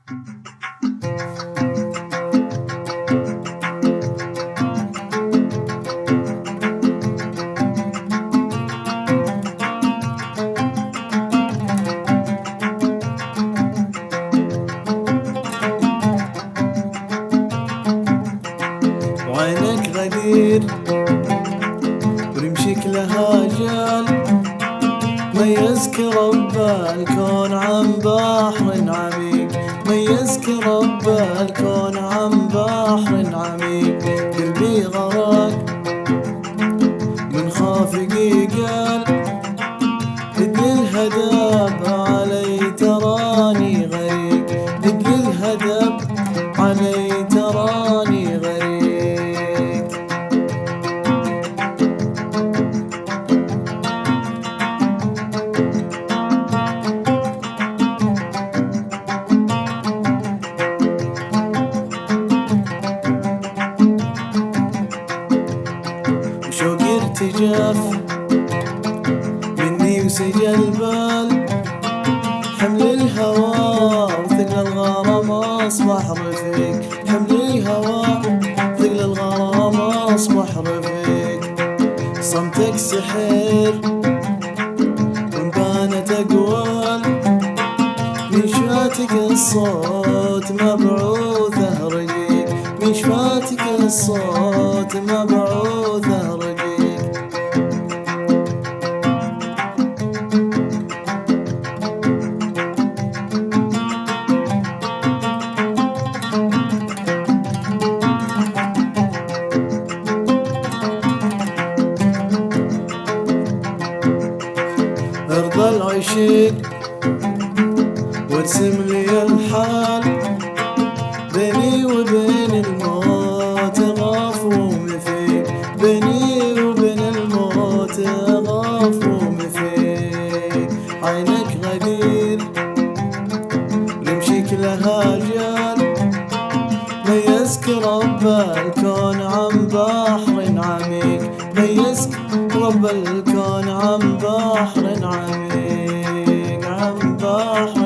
وعينك غدير ورمشك لها جال، ميزك رب الكون عن بحر عميق، ميزك رب الكون عن بحر عميق. قلبي غراك من خافقي قال، هد الهدب علي تراني غريق، هد الهدب علي تراني غريق. وشوقي ارتجاف مني وسجل بال، حمل الهوى وثقل الغرام اصبح رفيق، حمل الهوى ثقل الغرام اصبح رفيق. صمتك سحر وان بانت اقوال، من شفاتك الصوت مبعوثه رقيق، من شفاتك الصوت مبعوثه رقيق. ارضى العشيق وارسم لي الحال، بيني وبين الموت غاف ومفيق، بيني وبين الموت غاف ومفيق. عينك غدير رمشك لها جال، ميزك رب الكون عن بحر عميق، ميزك رب الكون عن بحر عميق، عن بحر